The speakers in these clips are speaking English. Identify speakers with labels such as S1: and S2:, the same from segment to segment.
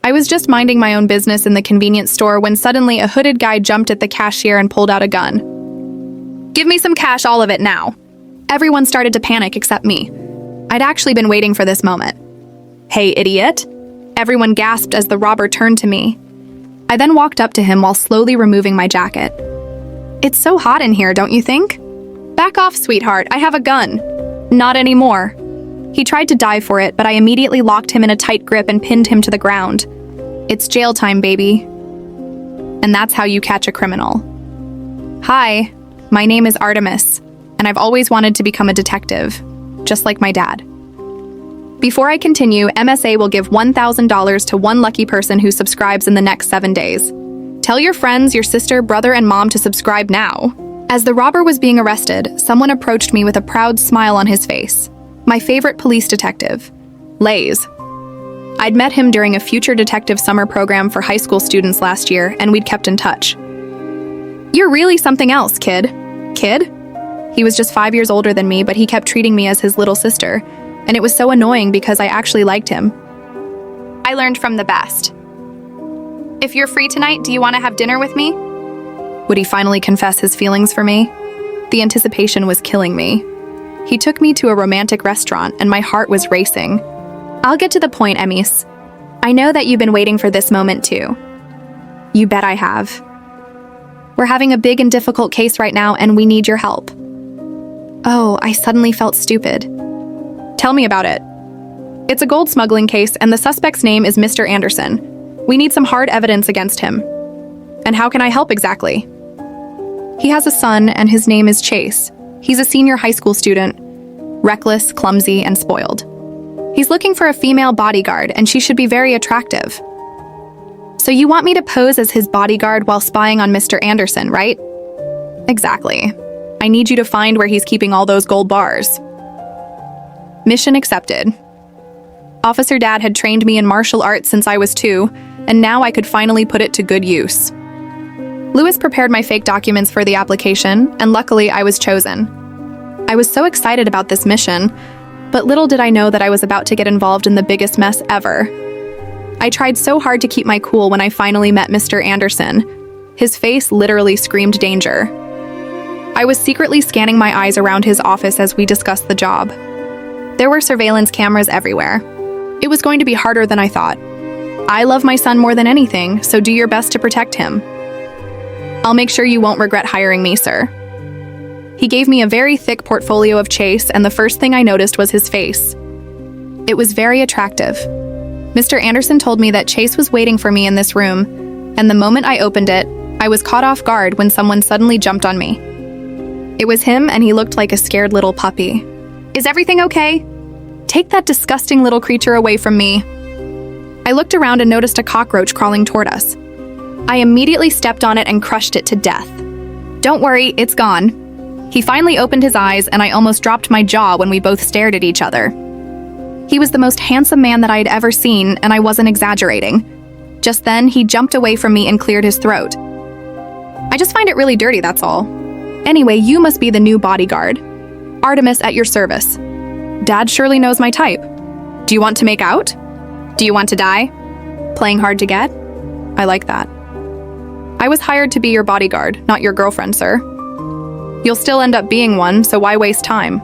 S1: I was just minding my own business in the convenience store when suddenly a hooded guy jumped at the cashier and pulled out a gun. "Give me some cash, all of it now." Everyone started to panic except me. I'd actually been waiting for this moment. "Hey, idiot!" Everyone gasped as the robber turned to me. I then walked up to him while slowly removing my jacket. "It's so hot in here, don't you think?" "Back off, sweetheart, I have a gun." "Not anymore." He tried to dive for it, but I immediately locked him in a tight grip and pinned him to the ground. It's jail time, baby. And that's how you catch a criminal. Hi, my name is Artemis, and I've always wanted to become a detective, just like my dad. Before I continue, MSA will give $1,000 to one lucky person who subscribes in the next 7 days. Tell your friends, your sister, brother, and mom to subscribe now. As the robber was being arrested, someone approached me with a proud smile on his face. My favorite police detective, Lays. I'd met him during a future detective summer program for high school students last year, and we'd kept in touch. "You're really something else, kid." "Kid?" He was just 5 years older than me, but he kept treating me as his little sister, and it was so annoying because I actually liked him. I learned from the best. "If you're free tonight, do you want to have dinner with me?" Would he finally confess his feelings for me? The anticipation was killing me. He took me to a romantic restaurant, and my heart was racing. "I'll get to the point, Emis. I know that you've been waiting for this moment too." "You bet I have. We're having a big and difficult case right now, and we need your help." Oh, I suddenly felt stupid. "Tell me about it." "It's a gold smuggling case, and the suspect's name is Mr. Anderson. We need some hard evidence against him." "And how can I help exactly?" "He has a son, and his name is Chase. He's a senior high school student, reckless, clumsy, and spoiled. He's looking for a female bodyguard, and she should be very attractive." "So you want me to pose as his bodyguard while spying on Mr. Anderson, right?" "Exactly. I need you to find where he's keeping all those gold bars." Mission accepted. Officer Dad had trained me in martial arts since I was 2, and now I could finally put it to good use. Lewis prepared my fake documents for the application, and luckily I was chosen. I was so excited about this mission, but little did I know that I was about to get involved in the biggest mess ever. I tried so hard to keep my cool when I finally met Mr. Anderson. His face literally screamed danger. I was secretly scanning my eyes around his office as we discussed the job. There were surveillance cameras everywhere. It was going to be harder than I thought. I love my son more than anything, so do your best to protect him. I'll make sure you won't regret hiring me, sir. He gave me a very thick portfolio of Chase, and the first thing I noticed was his face. It was very attractive. Mr. Anderson told me that Chase was waiting for me in this room, and the moment I opened it, I was caught off guard when someone suddenly jumped on me. It was him, and he looked like a scared little puppy. "Is everything okay? Take that disgusting little creature away from me." I looked around and noticed a cockroach crawling toward us. I immediately stepped on it and crushed it to death. "Don't worry, it's gone." He finally opened his eyes, and I almost dropped my jaw when we both stared at each other. He was the most handsome man that I had ever seen, and I wasn't exaggerating. Just then, he jumped away from me and cleared his throat. "I just find it really dirty, that's all. Anyway, you must be the new bodyguard. Artemis at your service. Dad surely knows my type. Do you want to make out? Do you want to die? Playing hard to get? I like that. I was hired to be your bodyguard, not your girlfriend, sir. You'll still end up being one, so why waste time?"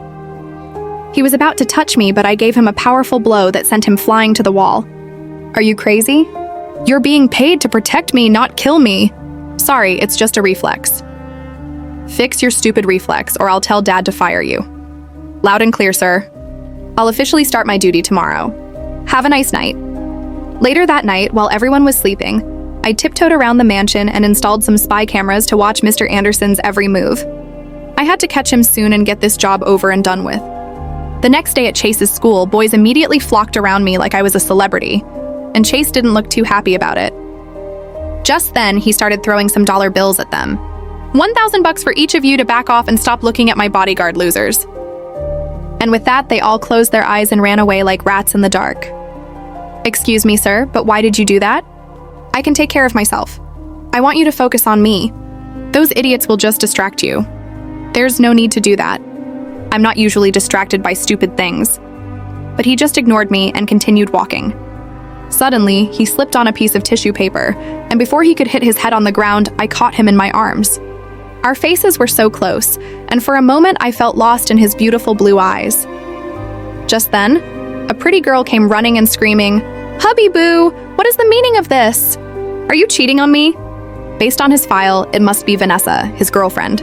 S1: He was about to touch me, but I gave him a powerful blow that sent him flying to the wall. "Are you crazy? You're being paid to protect me, not kill me." "Sorry, it's just a reflex." "Fix your stupid reflex, or I'll tell Dad to fire you." "Loud and clear, sir. I'll officially start my duty tomorrow. Have a nice night." Later that night, while everyone was sleeping, I tiptoed around the mansion and installed some spy cameras to watch Mr. Anderson's every move. I had to catch him soon and get this job over and done with. The next day at Chase's school, boys immediately flocked around me like I was a celebrity, and Chase didn't look too happy about it. Just then, he started throwing some dollar bills at them. $1,000 for each of you to back off and stop looking at my bodyguard, losers." And with that, they all closed their eyes and ran away like rats in the dark. "Excuse me, sir, but why did you do that?" "I can take care of myself. I want you to focus on me. Those idiots will just distract you. There's no need to do that. I'm not usually distracted by stupid things." But he just ignored me and continued walking. Suddenly, he slipped on a piece of tissue paper, and before he could hit his head on the ground, I caught him in my arms. Our faces were so close, and for a moment I felt lost in his beautiful blue eyes. Just then, a pretty girl came running and screaming, "Hubby boo, what is the meaning of this? Are you cheating on me?" Based on his file, it must be Vanessa, his girlfriend.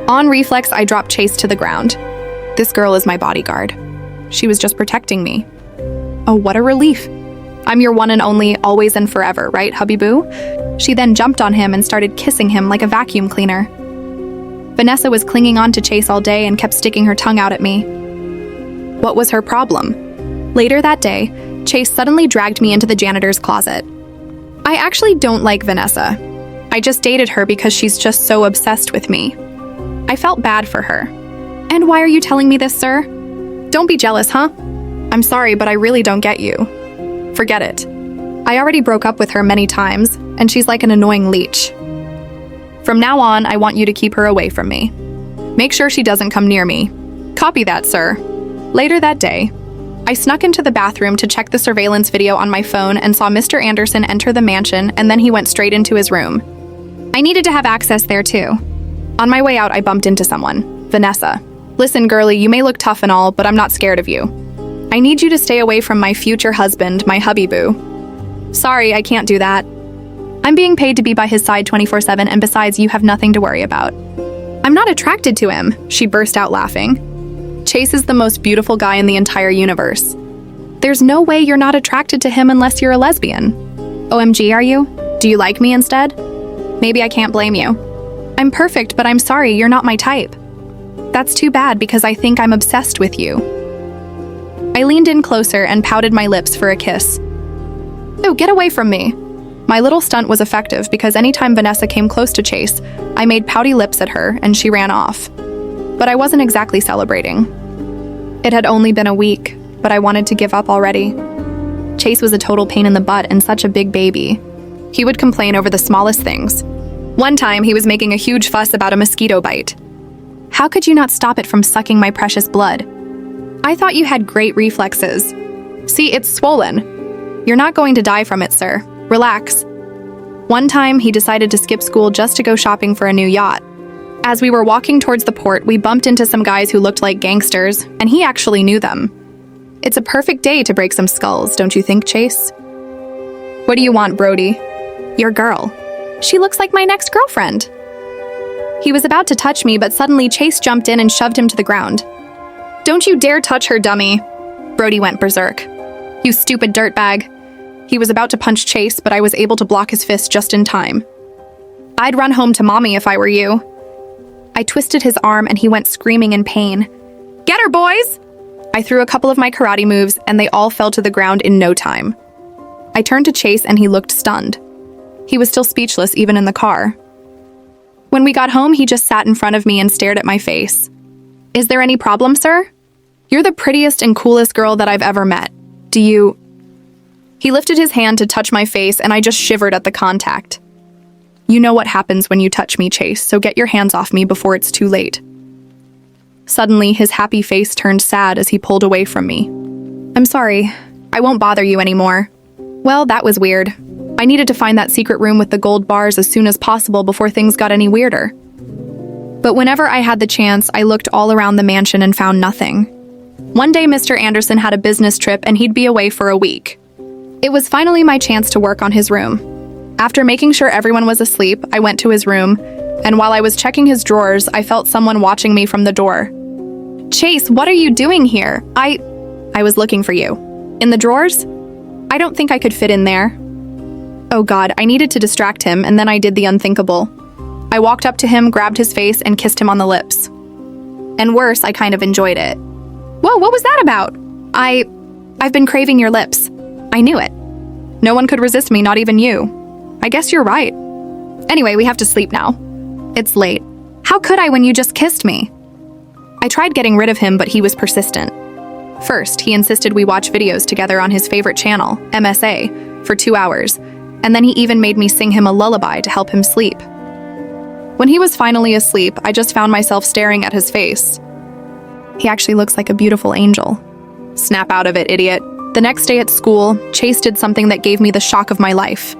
S1: On reflex, I dropped Chase to the ground. This girl is my bodyguard. She was just protecting me. Oh, what a relief. I'm your one and only, always and forever, right, hubby boo? She then jumped on him and started kissing him like a vacuum cleaner. Vanessa was clinging on to Chase all day and kept sticking her tongue out at me. What was her problem? Later that day, Chase suddenly dragged me into the janitor's closet. I actually don't like Vanessa. I just dated her because she's just so obsessed with me. I felt bad for her. And why are you telling me this, sir? Don't be jealous, huh? I'm sorry, but I really don't get you. Forget it. I already broke up with her many times, and she's like an annoying leech. From now on, I want you to keep her away from me. Make sure she doesn't come near me. Copy that, sir. Later that day, I snuck into the bathroom to check the surveillance video on my phone and saw Mr. Anderson enter the mansion, and then he went straight into his room. I needed to have access there too. On my way out, I bumped into someone, Vanessa. Listen, girlie, you may look tough and all, but I'm not scared of you. I need you to stay away from my future husband, my hubby boo. Sorry, I can't do that. I'm being paid to be by his side 24/7, and besides, you have nothing to worry about. I'm not attracted to him, she burst out laughing. Chase is the most beautiful guy in the entire universe. There's no way you're not attracted to him unless you're a lesbian. OMG, are you? Do you like me instead? Maybe I can't blame you. I'm perfect, but I'm sorry, you're not my type. That's too bad because I think I'm obsessed with you. I leaned in closer and pouted my lips for a kiss. Oh, get away from me. My little stunt was effective because anytime Vanessa came close to Chase, I made pouty lips at her and she ran off. But I wasn't exactly celebrating. It had only been a week, but I wanted to give up already. Chase was a total pain in the butt and such a big baby. He would complain over the smallest things. One time, he was making a huge fuss about a mosquito bite. How could you not stop it from sucking my precious blood? I thought you had great reflexes. See, it's swollen. You're not going to die from it, sir. Relax. One time, he decided to skip school just to go shopping for a new yacht. As we were walking towards the port, we bumped into some guys who looked like gangsters, and he actually knew them. It's a perfect day to break some skulls, don't you think, Chase? What do you want, Brody? Your girl. She looks like my next girlfriend. He was about to touch me, but suddenly Chase jumped in and shoved him to the ground. Don't you dare touch her, dummy. Brody went berserk. You stupid dirtbag. He was about to punch Chase, but I was able to block his fist just in time. I'd run home to mommy if I were you. I twisted his arm and he went screaming in pain. Get her, boys! I threw a couple of my karate moves and they all fell to the ground in no time. I turned to Chase and he looked stunned. He was still speechless even in the car. When we got home, he just sat in front of me and stared at my face. Is there any problem, sir? You're the prettiest and coolest girl that I've ever met. Do you... He lifted his hand to touch my face and I just shivered at the contact. You know what happens when you touch me, Chase, so get your hands off me before it's too late. Suddenly, his happy face turned sad as he pulled away from me. I'm sorry. I won't bother you anymore. Well, that was weird. I needed to find that secret room with the gold bars as soon as possible before things got any weirder. But whenever I had the chance, I looked all around the mansion and found nothing. One day, Mr. Anderson had a business trip and he'd be away for a week. It was finally my chance to work on his room. After making sure everyone was asleep, I went to his room, and while I was checking his drawers, I felt someone watching me from the door. Chase, what are you doing here? I was looking for you. In the drawers? I don't think I could fit in there. Oh God, I needed to distract him, and then I did the unthinkable. I walked up to him, grabbed his face, and kissed him on the lips. And worse, I kind of enjoyed it. Whoa, what was that about? I've been craving your lips. I knew it. No one could resist me, not even you. I guess you're right. Anyway, we have to sleep now. It's late. How could I when you just kissed me? I tried getting rid of him, but he was persistent. First, he insisted we watch videos together on his favorite channel, MSA, for 2 hours, and then he even made me sing him a lullaby to help him sleep. When he was finally asleep, I just found myself staring at his face. He actually looks like a beautiful angel. Snap out of it, idiot. The next day at school, Chase did something that gave me the shock of my life.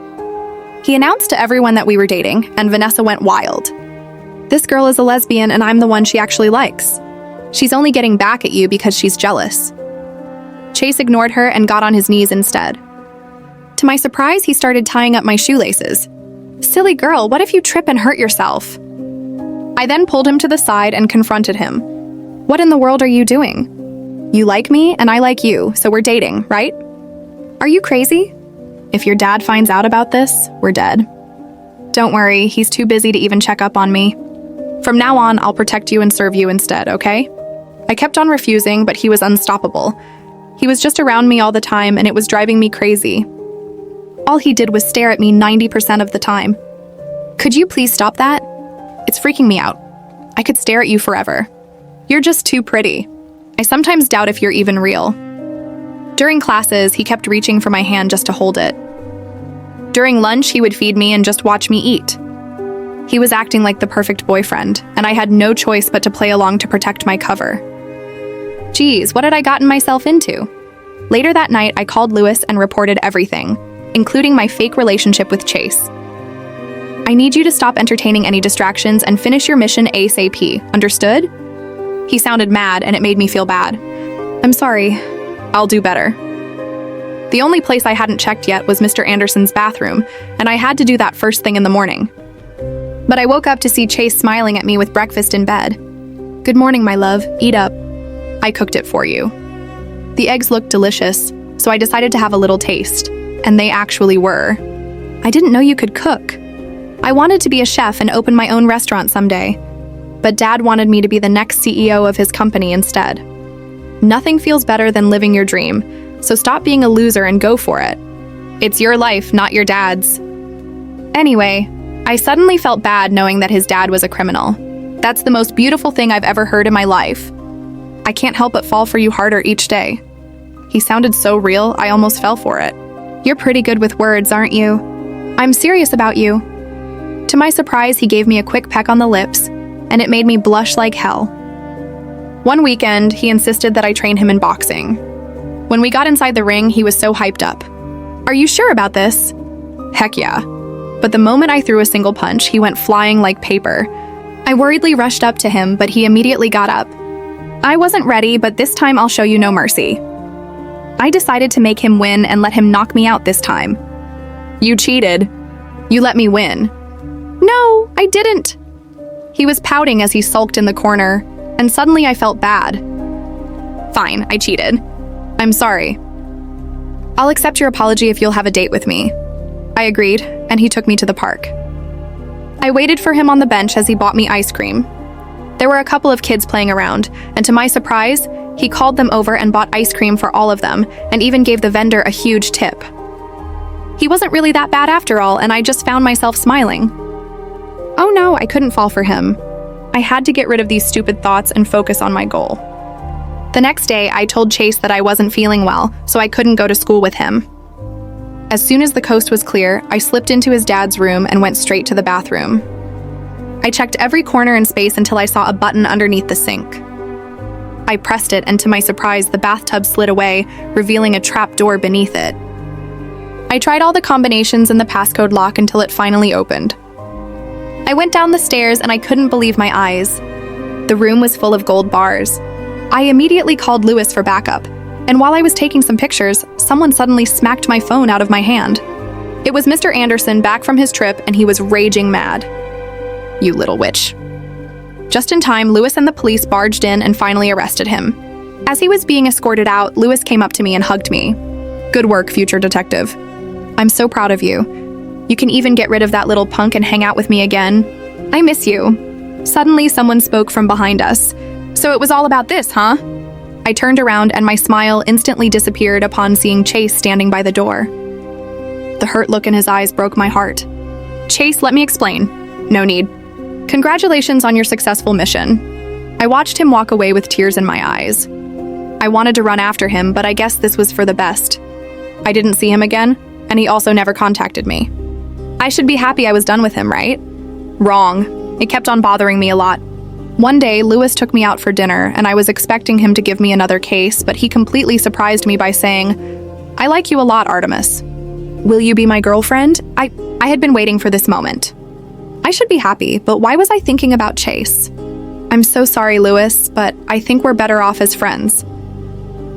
S1: He announced to everyone that we were dating, and Vanessa went wild. This girl is a lesbian and I'm the one she actually likes. She's only getting back at you because she's jealous. Chase ignored her and got on his knees instead. To my surprise, he started tying up my shoelaces. Silly girl, what if you trip and hurt yourself? I then pulled him to the side and confronted him. What in the world are you doing? You like me and I like you, so we're dating, right? Are you crazy? If your dad finds out about this, we're dead. Don't worry, he's too busy to even check up on me. From now on, I'll protect you and serve you instead, okay? I kept on refusing, but he was unstoppable. He was just around me all the time and it was driving me crazy. All he did was stare at me 90% of the time. Could you please stop that? It's freaking me out. I could stare at you forever. You're just too pretty. I sometimes doubt if you're even real. During classes, he kept reaching for my hand just to hold it. During lunch, he would feed me and just watch me eat. He was acting like the perfect boyfriend, and I had no choice but to play along to protect my cover. Geez, what had I gotten myself into? Later that night, I called Lewis and reported everything, including my fake relationship with Chase. I need you to stop entertaining any distractions and finish your mission ASAP, understood? He sounded mad and it made me feel bad. I'm sorry. I'll do better. The only place I hadn't checked yet was Mr. Anderson's bathroom, and I had to do that first thing in the morning. But I woke up to see Chase smiling at me with breakfast in bed. Good morning, my love. Eat up. I cooked it for you. The eggs looked delicious, so I decided to have a little taste, and they actually were. I didn't know you could cook. I wanted to be a chef and open my own restaurant someday, but Dad wanted me to be the next CEO of his company instead. Nothing feels better than living your dream, so stop being a loser and go for it. It's your life, not your dad's. Anyway, I suddenly felt bad knowing that his dad was a criminal. That's the most beautiful thing I've ever heard in my life. I can't help but fall for you harder each day. He sounded so real, I almost fell for it. You're pretty good with words, aren't you? I'm serious about you. To my surprise, he gave me a quick peck on the lips, and it made me blush like hell. One weekend, he insisted that I train him in boxing. When we got inside the ring, he was so hyped up. Are you sure about this? Heck yeah. But the moment I threw a single punch, he went flying like paper. I worriedly rushed up to him, but he immediately got up. I wasn't ready, but this time I'll show you no mercy. I decided to make him win and let him knock me out this time. You cheated. You let me win. No, I didn't. He was pouting as he sulked in the corner, and suddenly I felt bad. Fine, I cheated. I'm sorry. I'll accept your apology if you'll have a date with me. I agreed, and he took me to the park. I waited for him on the bench as he bought me ice cream. There were a couple of kids playing around, and to my surprise, he called them over and bought ice cream for all of them, and even gave the vendor a huge tip. He wasn't really that bad after all, and I just found myself smiling. Oh no, I couldn't fall for him. I had to get rid of these stupid thoughts and focus on my goal. The next day, I told Chase that I wasn't feeling well, so I couldn't go to school with him. As soon as the coast was clear, I slipped into his dad's room and went straight to the bathroom. I checked every corner and space until I saw a button underneath the sink. I pressed it, and to my surprise, the bathtub slid away, revealing a trap door beneath it. I tried all the combinations in the passcode lock until it finally opened. I went down the stairs and I couldn't believe my eyes. The room was full of gold bars. I immediately called Lewis for backup, and while I was taking some pictures, someone suddenly smacked my phone out of my hand. It was Mr. Anderson back from his trip, and he was raging mad. You little witch. Just in time, Lewis and the police barged in and finally arrested him. As he was being escorted out, Lewis came up to me and hugged me. Good work, future detective. I'm so proud of you. You can even get rid of that little punk and hang out with me again. I miss you. Suddenly, someone spoke from behind us. So it was all about this, huh? I turned around and my smile instantly disappeared upon seeing Chase standing by the door. The hurt look in his eyes broke my heart. Chase, let me explain. No need. Congratulations on your successful mission. I watched him walk away with tears in my eyes. I wanted to run after him, but I guess this was for the best. I didn't see him again, and he also never contacted me. I should be happy I was done with him, right? Wrong. It kept on bothering me a lot. One day, Lewis took me out for dinner, and I was expecting him to give me another case, but he completely surprised me by saying, I like you a lot, Artemis. Will you be my girlfriend? I had been waiting for this moment. I should be happy, but why was I thinking about Chase? I'm so sorry, Lewis, but I think we're better off as friends.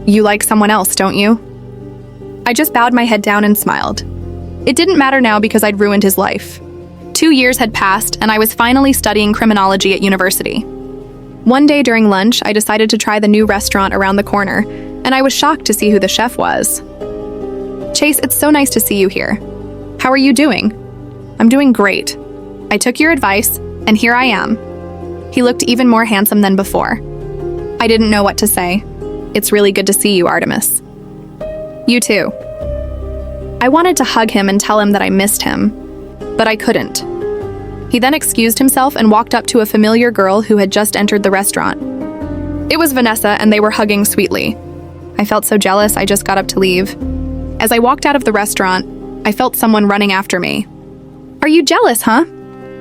S1: You like someone else, don't you? I just bowed my head down and smiled. It didn't matter now because I'd ruined his life. 2 years had passed, and I was finally studying criminology at university. One day during lunch, I decided to try the new restaurant around the corner, and I was shocked to see who the chef was. Chase, it's so nice to see you here. How are you doing? I'm doing great. I took your advice, and here I am. He looked even more handsome than before. I didn't know what to say. It's really good to see you, Artemis. You too. I wanted to hug him and tell him that I missed him, but I couldn't. He then excused himself and walked up to a familiar girl who had just entered the restaurant. It was Vanessa, and they were hugging sweetly. I felt so jealous, I just got up to leave. As I walked out of the restaurant, I felt someone running after me. Are you jealous, huh?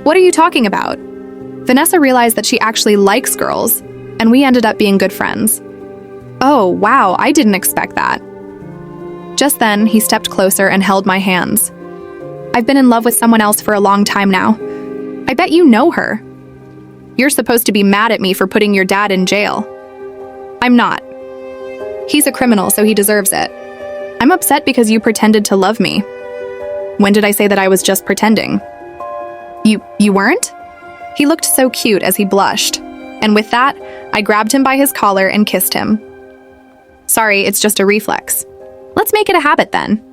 S1: What are you talking about? Vanessa realized that she actually likes girls, and we ended up being good friends. Oh, wow, I didn't expect that. Just then, he stepped closer and held my hands. I've been in love with someone else for a long time now. I bet you know her. You're supposed to be mad at me for putting your dad in jail. I'm not. He's a criminal, so he deserves it. I'm upset because you pretended to love me. When did I say that I was just pretending? You weren't? He looked so cute as he blushed, and with that, I grabbed him by his collar and kissed him. Sorry, it's just a reflex. Let's make it a habit then.